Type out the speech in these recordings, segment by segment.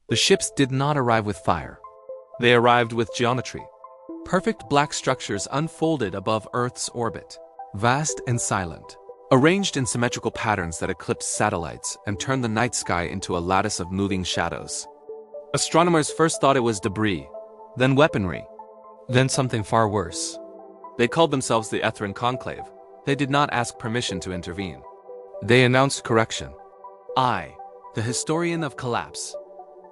The ships did not arrive with fire. They arrived with geometry. Perfect black structures unfolded above Earth's orbit, vast and silent, arranged in symmetrical patterns that eclipsed satellites and turned the night sky into a lattice of moving shadows. Astronomers first thought it was debris, then weaponry, then something far worse. They called themselves the Ethrin Conclave. They did not ask permission to intervene. They announced correction. I, the historian of collapse.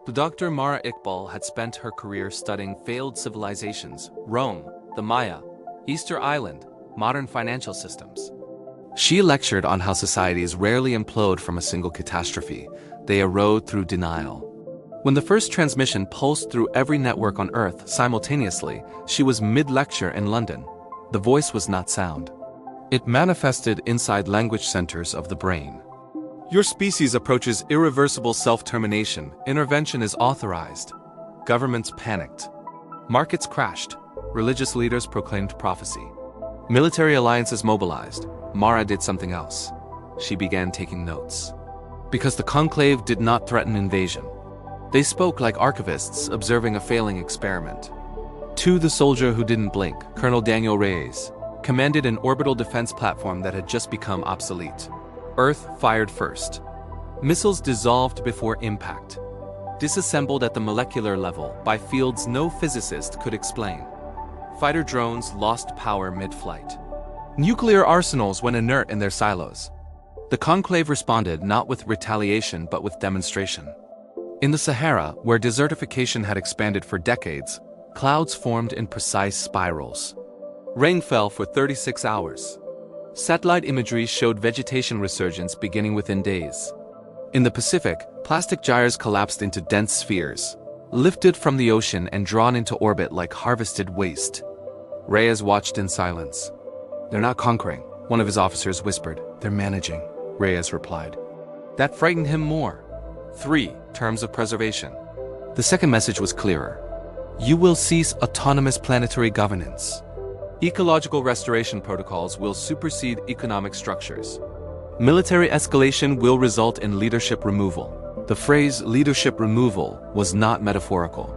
The Dr. Mara Iqbal had spent her career studying failed civilizations, Rome, the Maya, Easter Island, modern financial systems. She lectured on how societies rarely implode from a single catastrophe. They erode through denial. When the first transmission pulsed through every network on Earth simultaneously, she was mid-lecture in London. The voice was not sound. It manifested inside language centers of the brain. Your species approaches irreversible self-termination. Intervention is authorized. Governments panicked. Markets crashed. Religious leaders proclaimed prophecy. Military alliances mobilized. Mara did something else. She began taking notes. Because the conclave did not threaten invasion. They spoke like archivists observing a failing experiment. To the soldier who didn't blink, Colonel Daniel Reyes commanded an orbital defense platform that had just become obsolete. Earth fired first. Missiles dissolved before impact. Disassembled at the molecular level by fields no physicist could explain. Fighter drones lost power mid-flight. Nuclear arsenals went inert in their silos. The conclave responded not with retaliation but with demonstration. In the Sahara, where desertification had expanded for decades, clouds formed in precise spirals. Rain fell for 36 hours. Satellite imagery showed vegetation resurgence beginning within days. In the Pacific, plastic gyres collapsed into dense spheres, lifted from the ocean and drawn into orbit like harvested waste. Reyes watched in silence. "They're not conquering," one of his officers whispered. "They're managing," Reyes replied. That frightened him more. 3 terms of preservation. The second message was clearer. You will cease autonomous planetary governance. Ecological restoration protocols will supersede economic structures. Military escalation will result in leadership removal. The phrase leadership removal was not metaphorical.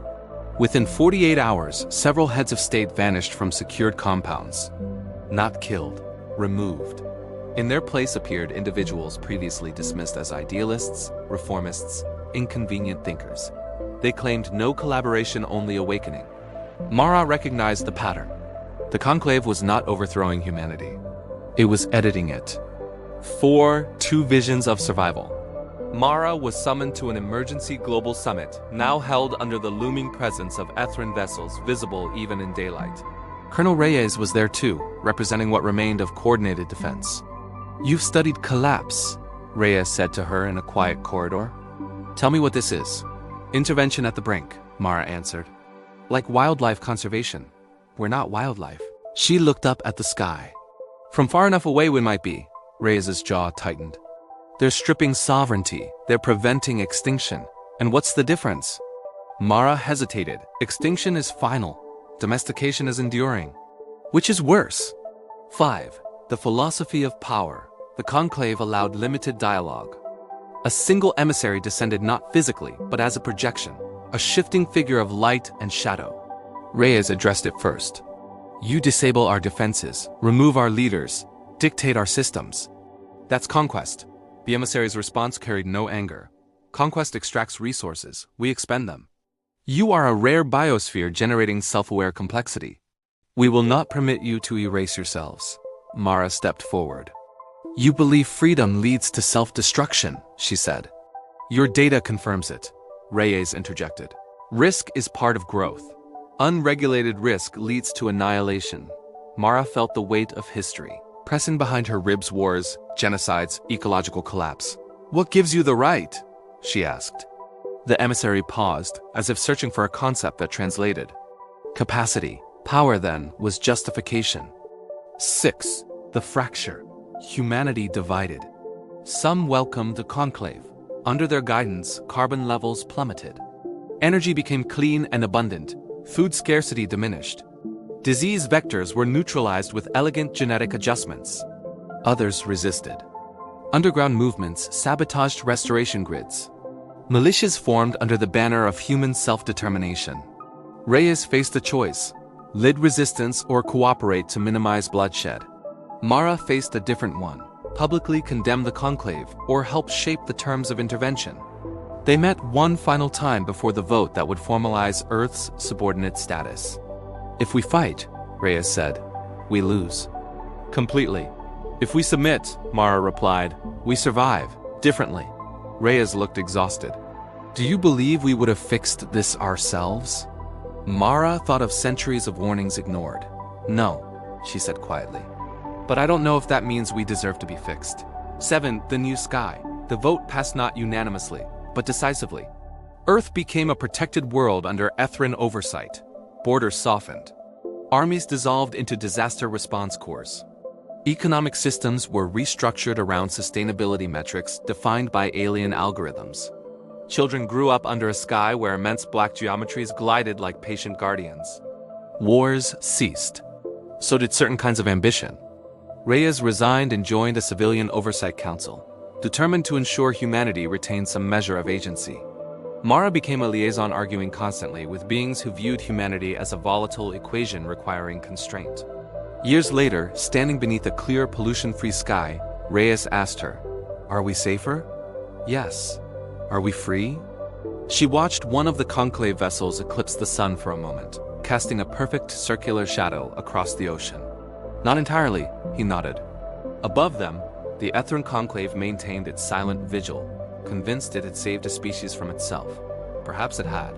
Within 48 hours, several heads of state vanished from secured compounds. Not killed, removed. In their place appeared individuals previously dismissed as idealists, reformists, inconvenient thinkers. They claimed no collaboration, only awakening. Mara recognized the pattern. The conclave was not overthrowing humanity. It was editing it. 4 two visions of survival. Mara was summoned to an emergency global summit, now held under the looming presence of Ethrin vessels visible even in daylight. Colonel Reyes was there too, representing what remained of coordinated defense. "You've studied collapse," Reyes said to her in a quiet corridor. "Tell me what this is." "Intervention at the brink," Mara answered. "Like wildlife conservation. We're not wildlife." She looked up at the sky. "From far enough away we might be." Reyes's jaw tightened. "They're stripping sovereignty. They're preventing extinction. And what's the difference?" Mara hesitated. Extinction is final. Domestication is enduring. Which is worse? 5. The philosophy of power. The conclave allowed limited dialogue. A single emissary descended not physically, but as a projection, a shifting figure of light and shadow. Reyes addressed it first. "You disable our defenses, remove our leaders, dictate our systems. That's conquest." The emissary's response carried no anger. "Conquest extracts resources, we expend them. You are a rare biosphere generating self-aware complexity. We will not permit you to erase yourselves." Mara stepped forward. "You believe freedom leads to self-destruction," she said. "Your data confirms it," Reyes interjected. "Risk is part of growth. Unregulated risk leads to annihilation." Mara felt the weight of history pressing behind her ribs: wars, genocides, ecological collapse. "What gives you the right?" she asked. The emissary paused, as if searching for a concept that translated. Capacity. Power, then, was justification. 6. The fracture. Humanity divided. Some welcomed the conclave. Under their guidance, carbon levels plummeted. Energy became clean and abundant. Food scarcity diminished. Disease vectors were neutralized with elegant genetic adjustments. Others resisted. Underground movements sabotaged restoration grids. Militias formed under the banner of human self-determination. Reyes faced a choice: lead resistance or cooperate to minimize bloodshed. Mara faced a different one: publicly condemn the conclave or help shape the terms of intervention. They met one final time before the vote that would formalize Earth's subordinate status. "If we fight," Reyes said, "we lose. Completely. If we submit," Mara replied, "we survive, differently." Reyes looked exhausted. "Do you believe we would have fixed this ourselves?" Mara thought of centuries of warnings ignored. "No," she said quietly. "But I don't know if that means we deserve to be fixed." 7. The New Sky. The vote passed not unanimously, but decisively. Earth became a protected world under Ethran oversight. Borders softened. Armies dissolved into disaster response corps. Economic systems were restructured around sustainability metrics defined by alien algorithms. Children grew up under a sky where immense black geometries glided like patient guardians. Wars ceased. So did certain kinds of ambition. Reyes resigned and joined a civilian oversight council, determined to ensure humanity retained some measure of agency. Mara became a liaison arguing constantly with beings who viewed humanity as a volatile equation requiring constraint. Years later, standing beneath a clear, pollution-free sky, Reyes asked her, "Are we safer?" "Yes." "Are we free?" She watched one of the conclave vessels eclipse the sun for a moment, casting a perfect circular shadow across the ocean. "Not entirely," he nodded. Above them, the Ethran conclave maintained its silent vigil, convinced it had saved a species from itself. Perhaps it had.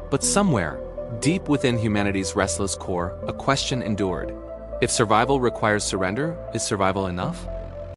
But somewhere, deep within humanity's restless core, a question endured. If survival requires surrender, is survival enough?